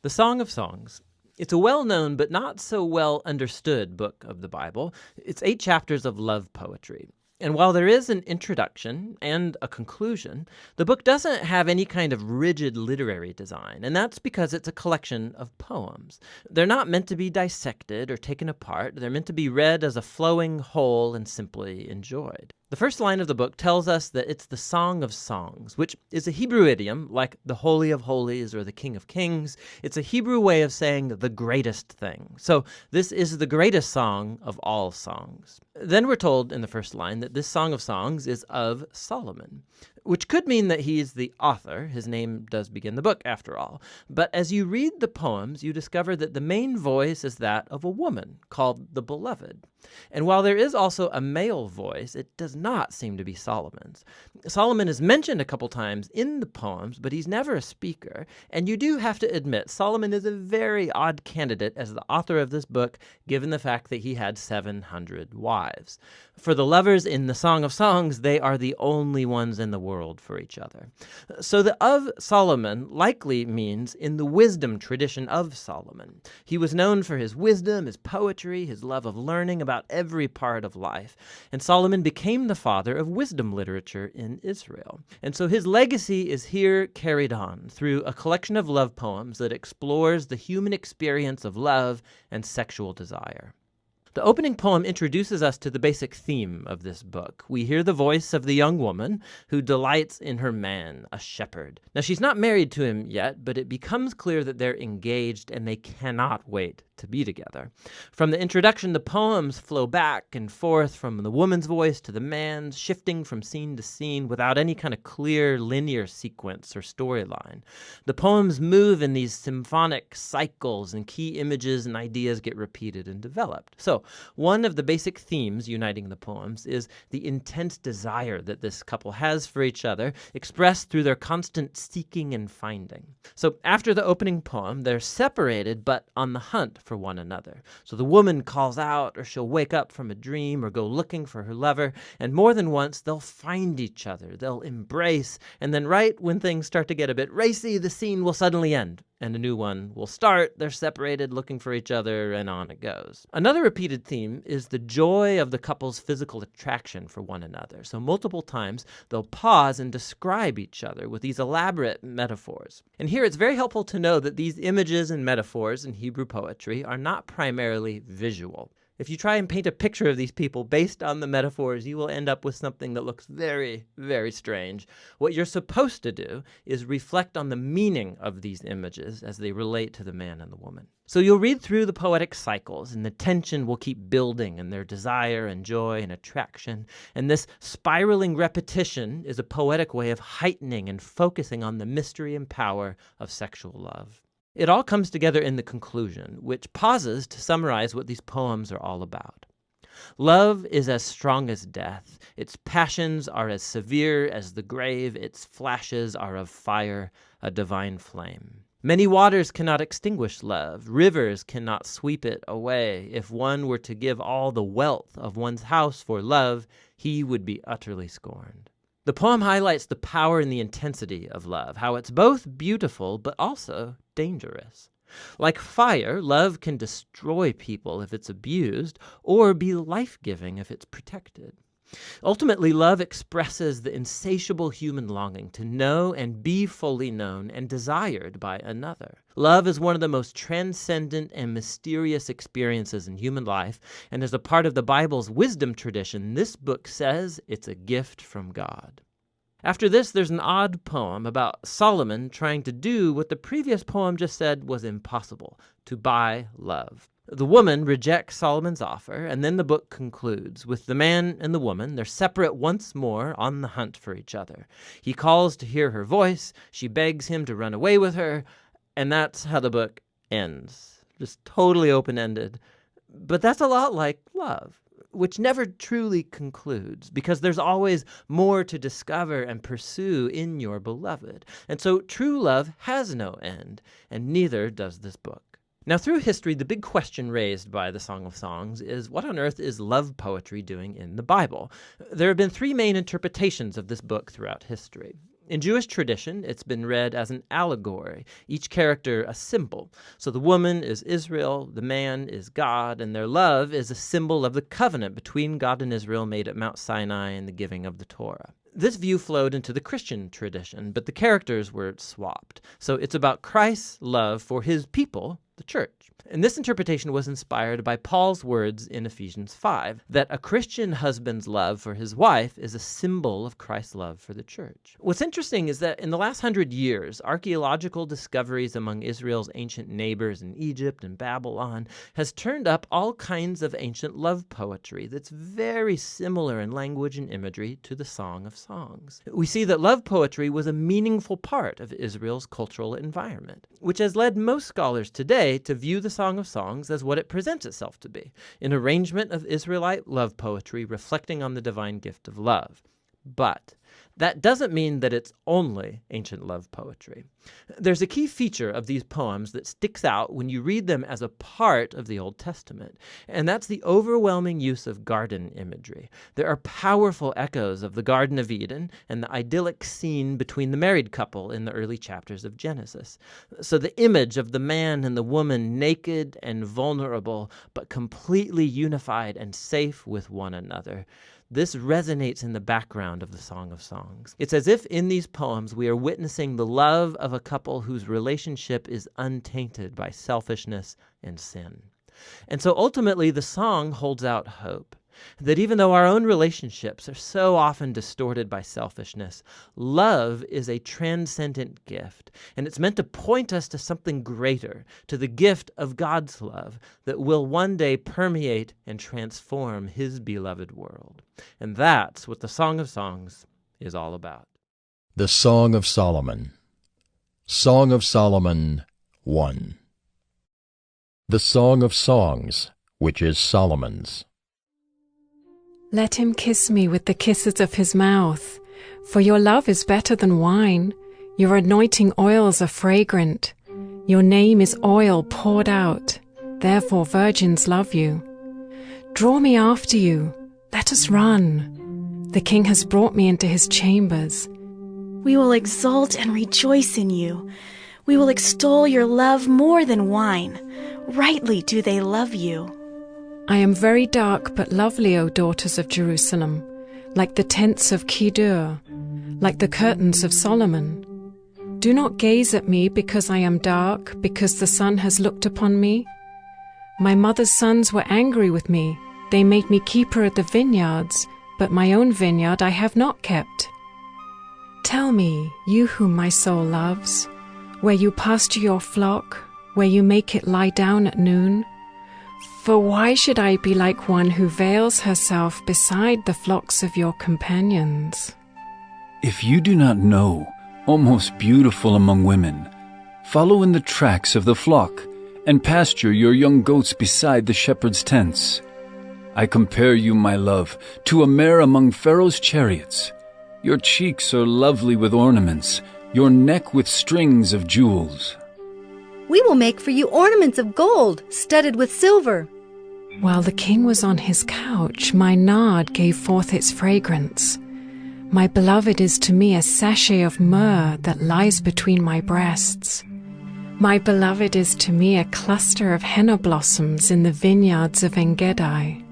The Song of Songs. It's a well-known but not so well understood book of the Bible. It's 8 chapters of love poetry. And while there is an introduction and a conclusion, the book doesn't have any kind of rigid literary design, and that's because it's a collection of poems. They're not meant to be dissected or taken apart. They're meant to be read as a flowing whole and simply enjoyed. The first line of the book tells us that it's the Song of Songs, which is a Hebrew idiom like the Holy of Holies or the King of Kings. It's a Hebrew way of saying the greatest thing. So this is the greatest song of all songs. Then we're told in the first line that this Song of Songs is of Solomon, which could mean that he is the author. His name does begin the book, after all. But as you read the poems, you discover that the main voice is that of a woman called the Beloved. And while there is also a male voice, it does not seem to be Solomon's. Solomon is mentioned a couple times in the poems, but he's never a speaker. And you do have to admit, Solomon is a very odd candidate as the author of this book, given the fact that he had 700 wives. For the lovers in the Song of Songs, they are the only ones in the world for each other. So the of Solomon likely means in the wisdom tradition of Solomon. He was known for his wisdom, his poetry, his love of learning about every part of life. And Solomon became the father of wisdom literature in Israel. And so his legacy is here carried on through a collection of love poems that explores the human experience of love and sexual desire. The opening poem introduces us to the basic theme of this book. We hear the voice of the young woman who delights in her man, a shepherd. Now, she's not married to him yet, but it becomes clear that they're engaged and they cannot wait to be together. From the introduction, the poems flow back and forth from the woman's voice to the man's, shifting from scene to scene without any kind of clear linear sequence or storyline. The poems move in these symphonic cycles, and key images and ideas get repeated and developed. So, one of the basic themes uniting the poems is the intense desire that this couple has for each other, expressed through their constant seeking and finding. So after the opening poem, they're separated but on the hunt for one another. So the woman calls out, or she'll wake up from a dream or go looking for her lover, and more than once they'll find each other, they'll embrace, and then right when things start to get a bit racy, the scene will suddenly end and a new one will start. They're separated, looking for each other, and on it goes. Another repeated theme is the joy of the couple's physical attraction for one another. So multiple times, they'll pause and describe each other with these elaborate metaphors. And here it's very helpful to know that these images and metaphors in Hebrew poetry are not primarily visual. If you try and paint a picture of these people based on the metaphors, you will end up with something that looks very, very strange. What you're supposed to do is reflect on the meaning of these images as they relate to the man and the woman. So you'll read through the poetic cycles, and the tension will keep building in their desire and joy and attraction. And this spiraling repetition is a poetic way of heightening and focusing on the mystery and power of sexual love. It all comes together in the conclusion, which pauses to summarize what these poems are all about. Love is as strong as death. Its passions are as severe as the grave. Its flashes are of fire, a divine flame. Many waters cannot extinguish love. Rivers cannot sweep it away. If one were to give all the wealth of one's house for love, he would be utterly scorned. The poem highlights the power and the intensity of love, how it's both beautiful but also dangerous. Like fire, love can destroy people if it's abused, or be life-giving if it's protected. Ultimately, love expresses the insatiable human longing to know and be fully known and desired by another. Love is one of the most transcendent and mysterious experiences in human life, and as a part of the Bible's wisdom tradition, this book says it's a gift from God. After this, there's an odd poem about Solomon trying to do what the previous poem just said was impossible, to buy love. The woman rejects Solomon's offer, and then the book concludes with the man and the woman. They're separate once more on the hunt for each other. He calls to hear her voice. She begs him to run away with her, and that's how the book ends. Just totally open-ended. But that's a lot like love, which never truly concludes, because there's always more to discover and pursue in your beloved. And so true love has no end, and neither does this book. Now, through history, the big question raised by the Song of Songs is, what on earth is love poetry doing in the Bible? There have been 3 main interpretations of this book throughout history. In Jewish tradition, it's been read as an allegory, each character a symbol. So the woman is Israel, the man is God, and their love is a symbol of the covenant between God and Israel made at Mount Sinai and the giving of the Torah. This view flowed into the Christian tradition, but the characters were swapped. So it's about Christ's love for his people, the church. And this interpretation was inspired by Paul's words in Ephesians 5, that a Christian husband's love for his wife is a symbol of Christ's love for the church. What's interesting is that in the last 100 years, archaeological discoveries among Israel's ancient neighbors in Egypt and Babylon has turned up all kinds of ancient love poetry that's very similar in language and imagery to the Song of Songs. We see that love poetry was a meaningful part of Israel's cultural environment, which has led most scholars today to view the Song of Songs as what it presents itself to be, an arrangement of Israelite love poetry reflecting on the divine gift of love. But that doesn't mean that it's only ancient love poetry. There's a key feature of these poems that sticks out when you read them as a part of the Old Testament, and that's the overwhelming use of garden imagery. There are powerful echoes of the Garden of Eden and the idyllic scene between the married couple in the early chapters of Genesis. So the image of the man and the woman naked and vulnerable, but completely unified and safe with one another. This resonates in the background of the Song of Songs. It's as if in these poems we are witnessing the love of a couple whose relationship is untainted by selfishness and sin. And so ultimately the song holds out hope that even though our own relationships are so often distorted by selfishness, love is a transcendent gift, and it's meant to point us to something greater, to the gift of God's love that will one day permeate and transform his beloved world. And that's what the Song of Songs is all about. The Song of Solomon. Song of Solomon 1. The Song of Songs, which is Solomon's. Let him kiss me with the kisses of his mouth, for your love is better than wine. Your anointing oils are fragrant. Your name is oil poured out. Therefore virgins love you. Draw me after you. Let us run. The king has brought me into his chambers. We will exult and rejoice in you. We will extol your love more than wine. Rightly do they love you. I am very dark but lovely, O daughters of Jerusalem, like the tents of Kedar, like the curtains of Solomon. Do not gaze at me because I am dark, because the sun has looked upon me. My mother's sons were angry with me. They made me keeper of the vineyards, but my own vineyard I have not kept. Tell me, you whom my soul loves, where you pasture your flock, where you make it lie down at noon. For why should I be like one who veils herself beside the flocks of your companions? If you do not know, O most beautiful among women, follow in the tracks of the flock, and pasture your young goats beside the shepherd's tents. I compare you, my love, to a mare among Pharaoh's chariots. Your cheeks are lovely with ornaments, your neck with strings of jewels. We will make for you ornaments of gold, studded with silver. While the king was on his couch, my nard gave forth its fragrance. My beloved is to me a sachet of myrrh that lies between my breasts. My beloved is to me a cluster of henna blossoms in the vineyards of En-gedi.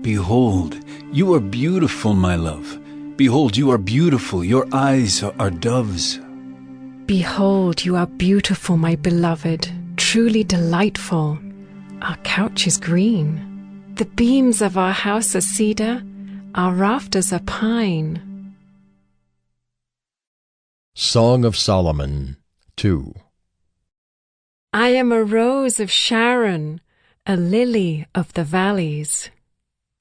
Behold, you are beautiful, my love. Behold, you are beautiful, your eyes are doves. Behold, you are beautiful, my beloved, truly delightful. Our couch is green. The beams of our house are cedar, our rafters are pine. Song of Solomon 2. I am a rose of Sharon, a lily of the valleys.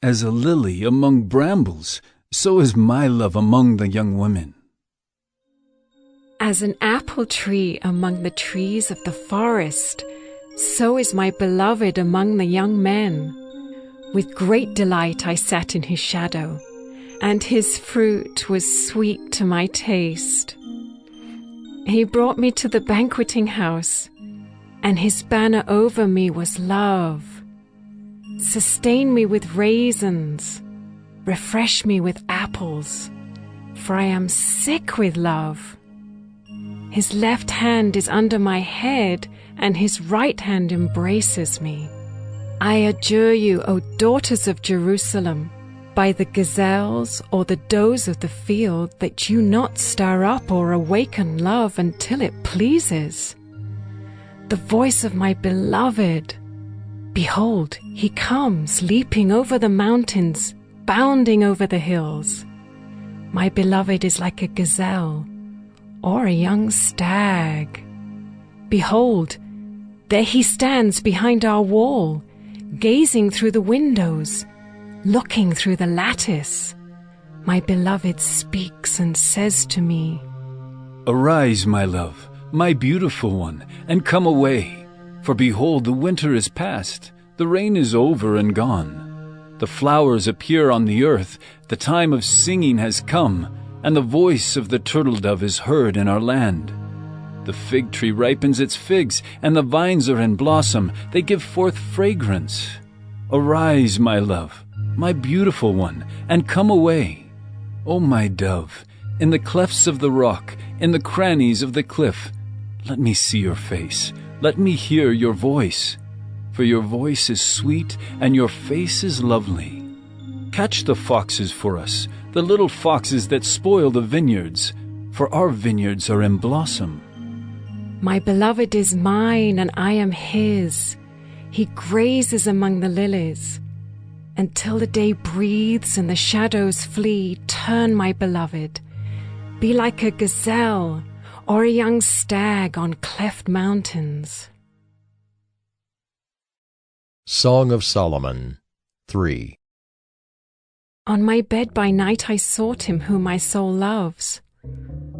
As a lily among brambles, so is my love among the young women. As an apple tree among the trees of the forest, so is my beloved among the young men. With great delight I sat in his shadow, and his fruit was sweet to my taste. He brought me to the banqueting house, and his banner over me was love. Sustain me with raisins, refresh me with apples, for I am sick with love. His left hand is under my head, and his right hand embraces me. I adjure you, O daughters of Jerusalem, by the gazelles or the does of the field, that you not stir up or awaken love until it pleases. The voice of my beloved, behold, he comes, leaping over the mountains, bounding over the hills. My beloved is like a gazelle or a young stag. Behold, there he stands behind our wall, gazing through the windows, looking through the lattice. My beloved speaks and says to me, Arise, my love, my beautiful one, and come away. For behold, the winter is past, the rain is over and gone. The flowers appear on the earth, the time of singing has come, and the voice of the turtle-dove is heard in our land. The fig tree ripens its figs, and the vines are in blossom, they give forth fragrance. Arise, my love, my beautiful one, and come away. O my dove, in the clefts of the rock, in the crannies of the cliff, let me see your face, let me hear your voice. For your voice is sweet, and your face is lovely. Catch the foxes for us, the little foxes that spoil the vineyards, for our vineyards are in blossom. My beloved is mine, and I am his. He grazes among the lilies. Until the day breathes and the shadows flee, turn, my beloved. Be like a gazelle or a young stag on cleft mountains. Song of Solomon 3. On my bed by night I sought him whom my soul loves.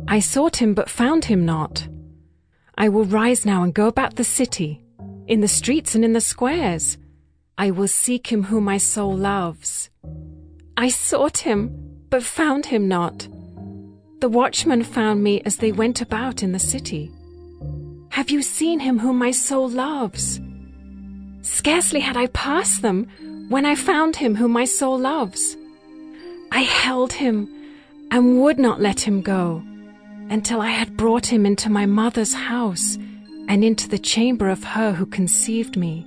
I sought him but found him not. I will rise now and go about the city, in the streets and in the squares. I will seek him whom my soul loves. I sought him, but found him not. The watchmen found me as they went about in the city. Have you seen him whom my soul loves? Scarcely had I passed them when I found him whom my soul loves. I held him and would not let him go until I had brought him into my mother's house and into the chamber of her who conceived me.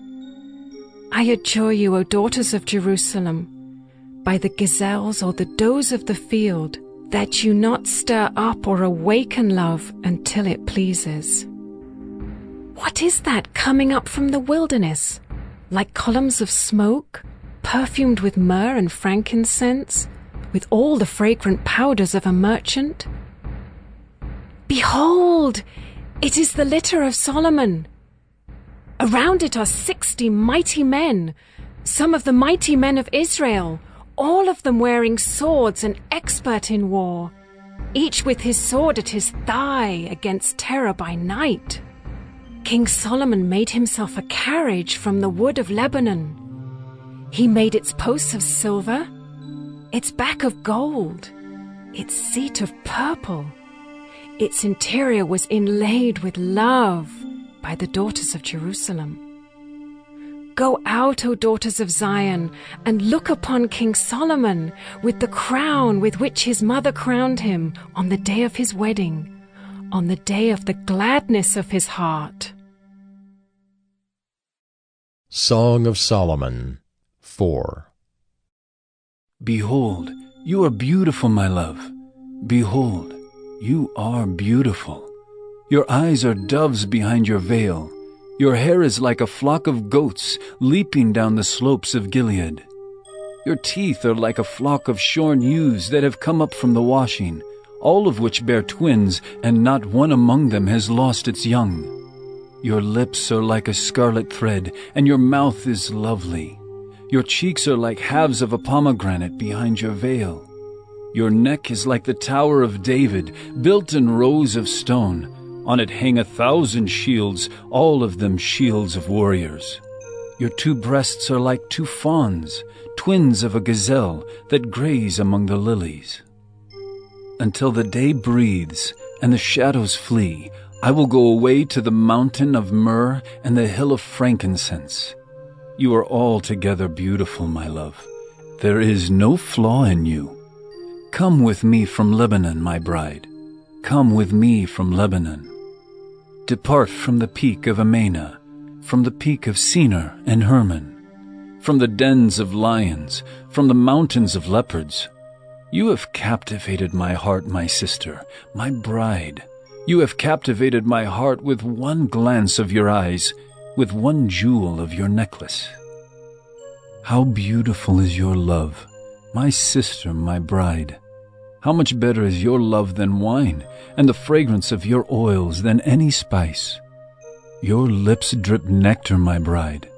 I adjure you, O daughters of Jerusalem, by the gazelles or the does of the field, that you not stir up or awaken love until it pleases. What is that coming up from the wilderness, like columns of smoke, perfumed with myrrh and frankincense, with all the fragrant powders of a merchant? Behold, it is the litter of Solomon. Around it are 60 mighty men, some of the mighty men of Israel, all of them wearing swords and expert in war, each with his sword at his thigh against terror by night. King Solomon made himself a carriage from the wood of Lebanon. He made its posts of silver, its back of gold, its seat of purple. Its interior was inlaid with love by the daughters of Jerusalem. Go out, O daughters of Zion, and look upon King Solomon with the crown with which his mother crowned him on the day of his wedding, on the day of the gladness of his heart. Song of Solomon 4. Behold, you are beautiful, my love. Behold, you are beautiful. Your eyes are doves behind your veil. Your hair is like a flock of goats leaping down the slopes of Gilead. Your teeth are like a flock of shorn ewes that have come up from the washing, all of which bear twins, and not one among them has lost its young. Your lips are like a scarlet thread, and your mouth is lovely. Your cheeks are like halves of a pomegranate behind your veil. Your neck is like the Tower of David, built in rows of stone. On it hang 1,000 shields, all of them shields of warriors. Your 2 breasts are like 2 fawns, twins of a gazelle that graze among the lilies. Until the day breathes and the shadows flee, I will go away to the mountain of myrrh and the hill of frankincense. You are altogether beautiful, my love. There is no flaw in you. Come with me from Lebanon, my bride. Come with me from Lebanon. Depart from the peak of Amana, from the peak of Senir and Hermon, from the dens of lions, from the mountains of leopards. You have captivated my heart, my sister, my bride. You have captivated my heart with one glance of your eyes, with one jewel of your necklace. How beautiful is your love, my sister, my bride. How much better is your love than wine, and the fragrance of your oils than any spice. Your lips drip nectar, my bride.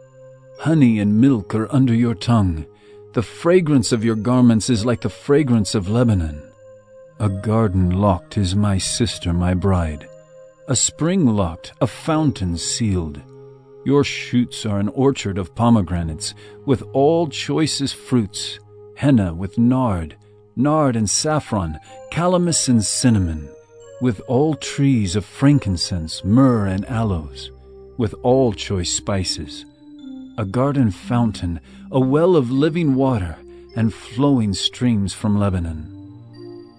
Honey and milk are under your tongue. The fragrance of your garments is like the fragrance of Lebanon. A garden locked is my sister, my bride. A spring locked, a fountain sealed. Your shoots are an orchard of pomegranates, with all choicest fruits, henna with nard and saffron, calamus and cinnamon, with all trees of frankincense, myrrh and aloes, with all choice spices. A garden fountain, a well of living water, and flowing streams from Lebanon.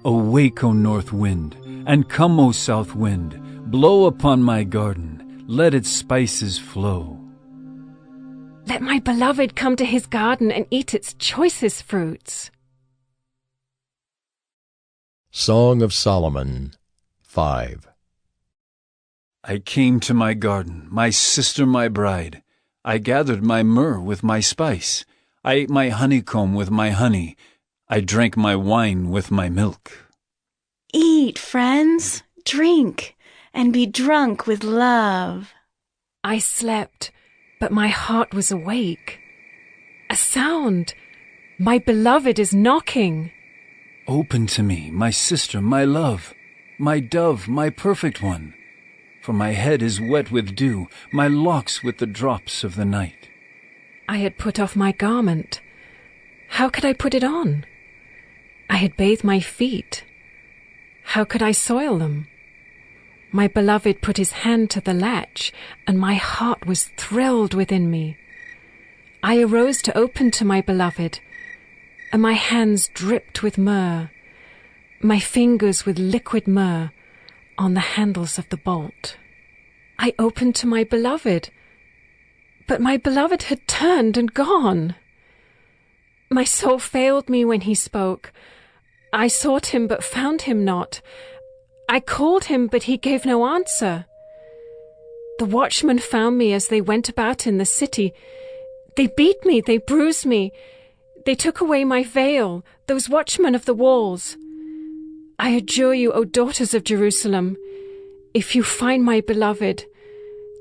Awake, O north wind, and come, O south wind, blow upon my garden, let its spices flow. Let my beloved come to his garden and eat its choicest fruits. Song of Solomon 5. I came to my garden, my sister, my bride. I gathered my myrrh with my spice. I ate my honeycomb with my honey. I drank my wine with my milk. Eat, friends, drink, and be drunk with love. I slept, but my heart was awake. A sound! My beloved is knocking. Open to me, my sister, my love, my dove, my perfect one. For my head is wet with dew, my locks with the drops of the night. I had put off my garment. How could I put it on? I had bathed my feet. How could I soil them? My beloved put his hand to the latch, and my heart was thrilled within me. I arose to open to my beloved, and my hands dripped with myrrh, my fingers with liquid myrrh on the handles of the bolt. I opened to my beloved, but my beloved had turned and gone. My soul failed me when he spoke. I sought him but found him not. I called him, but he gave no answer. The watchmen found me as they went about in the city. They beat me, they bruised me. They took away my veil, those watchmen of the walls. I adjure you, O daughters of Jerusalem, if you find my beloved,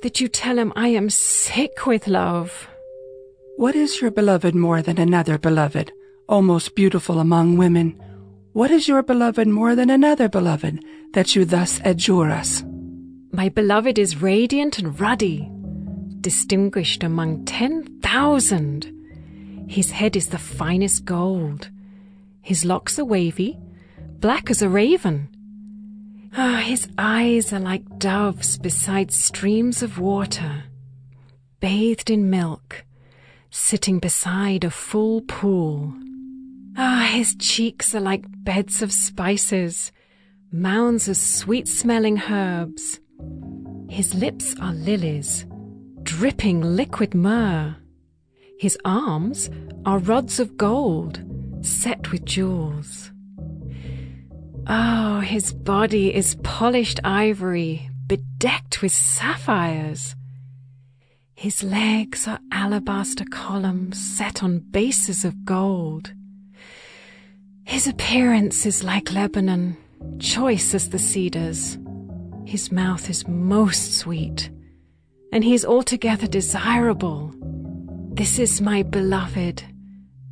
that you tell him I am sick with love. What is your beloved more than another beloved, O most beautiful among women? What is your beloved more than another beloved, that you thus adjure us? My beloved is radiant and ruddy, distinguished among 10,000. His head is the finest gold. His locks are wavy, black as a raven. His eyes are like doves beside streams of water, bathed in milk, sitting beside a full pool. His cheeks are like beds of spices, mounds of sweet-smelling herbs. His lips are lilies, dripping liquid myrrh. His arms are rods of gold, set with jewels. Oh, his body is polished ivory, bedecked with sapphires. His legs are alabaster columns set on bases of gold. His appearance is like Lebanon, choice as the cedars. His mouth is most sweet, and he is altogether desirable. This is my beloved,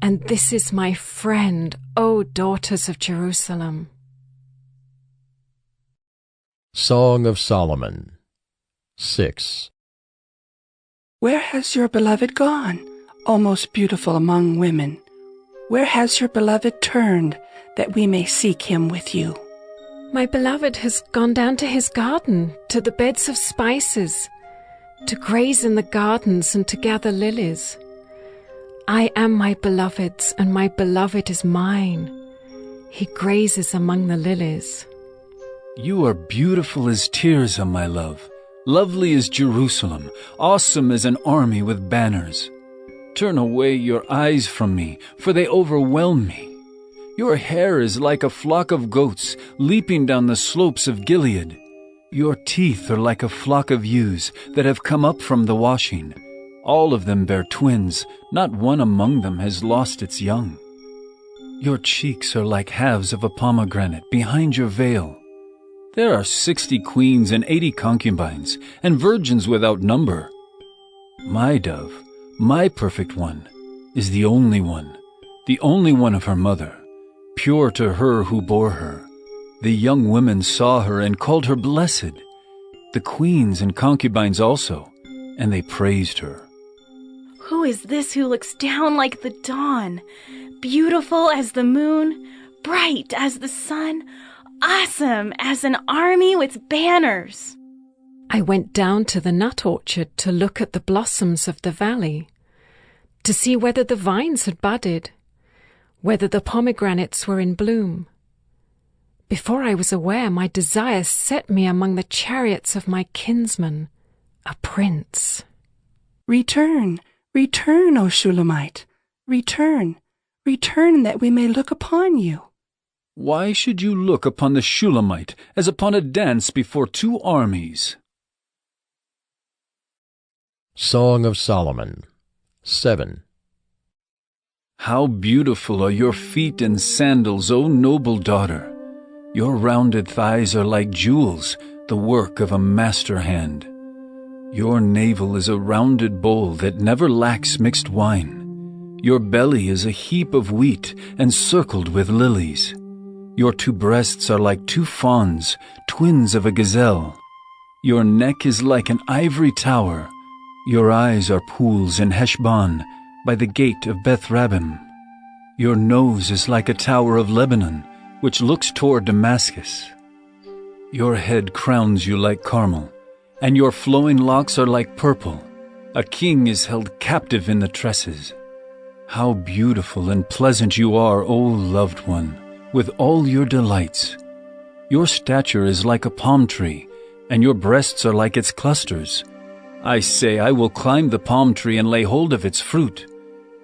and this is my friend, O daughters of Jerusalem. Song of Solomon 6. Where has your beloved gone, O most beautiful among women? Where has your beloved turned, that we may seek him with you? My beloved has gone down to his garden, to the beds of spices, to graze in the gardens and to gather lilies. I am my beloved's, and my beloved is mine. He grazes among the lilies. You are beautiful as Tirzah, my love, lovely as Jerusalem, awesome as an army with banners. Turn away your eyes from me, for they overwhelm me. Your hair is like a flock of goats leaping down the slopes of Gilead. Your teeth are like a flock of ewes that have come up from the washing. All of them bear twins, not one among them has lost its young. Your cheeks are like halves of a pomegranate behind your veil. There are 60 queens and 80 concubines, and virgins without number. My dove, my perfect one, is the only one of her mother, pure to her who bore her. The young women saw her and called her blessed, the queens and concubines also, and they praised her. Who is this who looks down like the dawn, beautiful as the moon, bright as the sun, awesome as an army with banners? I went down to the nut orchard to look at the blossoms of the valley, to see whether the vines had budded, whether the pomegranates were in bloom. Before I was aware, my desire set me among the chariots of my kinsman, a prince. Return, return, O Shulamite, return, return that we may look upon you. Why should you look upon the Shulamite as upon a dance before two armies? Song of Solomon 7. How beautiful are your feet in sandals, O noble daughter! Your rounded thighs are like jewels, the work of a master hand. Your navel is a rounded bowl that never lacks mixed wine. Your belly is a heap of wheat encircled with lilies. Your two breasts are like two fawns, twins of a gazelle. Your neck is like an ivory tower. Your eyes are pools in Heshbon, by the gate of Beth-rabbim. Your nose is like a tower of Lebanon, which looks toward Damascus. Your head crowns you like Carmel, and your flowing locks are like purple. A king is held captive in the tresses. How beautiful and pleasant you are, O loved one, with all your delights. Your stature is like a palm tree, and your breasts are like its clusters. I say, I will climb the palm tree and lay hold of its fruit.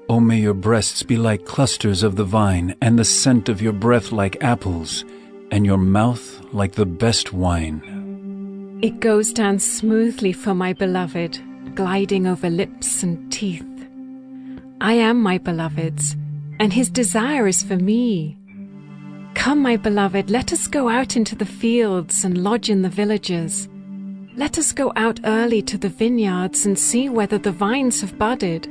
O may your breasts be like clusters of the vine, and the scent of your breath like apples, and your mouth like the best wine. It goes down smoothly for my beloved, gliding over lips and teeth. I am my beloved's, and his desire is for me. Come, my beloved, let us go out into the fields and lodge in the villages. Let us go out early to the vineyards and see whether the vines have budded,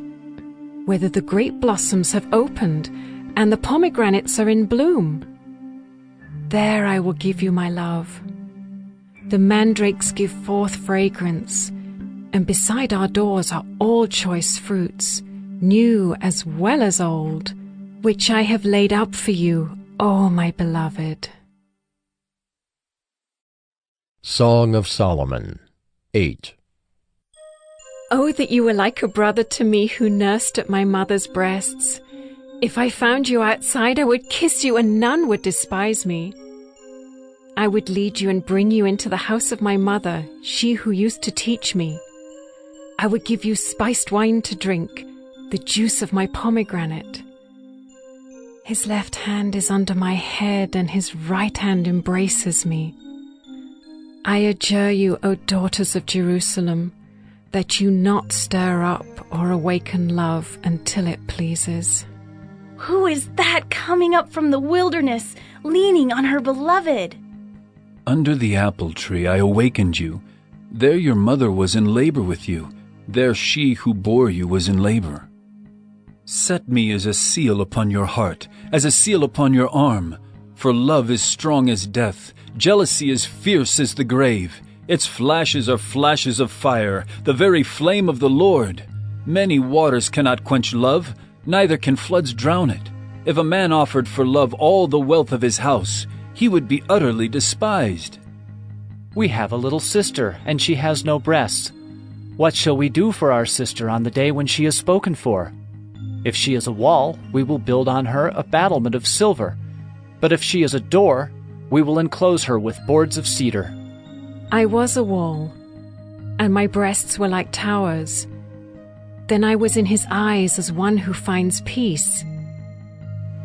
whether the grape blossoms have opened, and the pomegranates are in bloom. There I will give you my love. The mandrakes give forth fragrance, and beside our doors are all choice fruits, new as well as old, which I have laid up for you, O my beloved. Song of Solomon 8. Oh, that you were like a brother to me who nursed at my mother's breasts. If I found you outside, I would kiss you and none would despise me. I would lead you and bring you into the house of my mother, she who used to teach me. I would give you spiced wine to drink, the juice of my pomegranate. His left hand is under my head, and his right hand embraces me. I adjure you, O daughters of Jerusalem, that you not stir up or awaken love until it pleases. Who is that coming up from the wilderness, leaning on her beloved? Under the apple tree I awakened you. There your mother was in labor with you. There she who bore you was in labor. Set me as a seal upon your heart, as a seal upon your arm. For love is strong as death, jealousy is fierce as the grave. Its flashes are flashes of fire, the very flame of the Lord. Many waters cannot quench love, neither can floods drown it. If a man offered for love all the wealth of his house, he would be utterly despised. We have a little sister, and she has no breasts. What shall we do for our sister on the day when she is spoken for? If she is a wall, we will build on her a battlement of silver. But if she is a door, we will enclose her with boards of cedar. I was a wall, and my breasts were like towers. Then I was in his eyes as one who finds peace.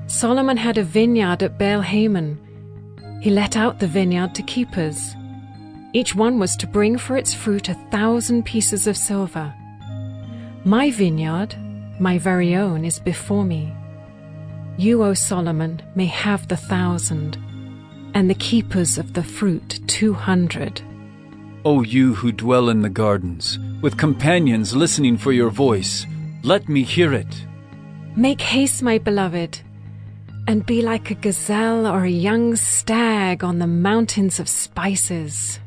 Solomon had a vineyard at Baal-Hamon. He let out the vineyard to keepers. Each one was to bring for its fruit 1,000 pieces of silver. My vineyard, my very own, is before me. You, O Solomon, may have the 1,000, and the keepers of the fruit 200. O you who dwell in the gardens, with companions listening for your voice, let me hear it. Make haste, my beloved, and be like a gazelle or a young stag on the mountains of spices.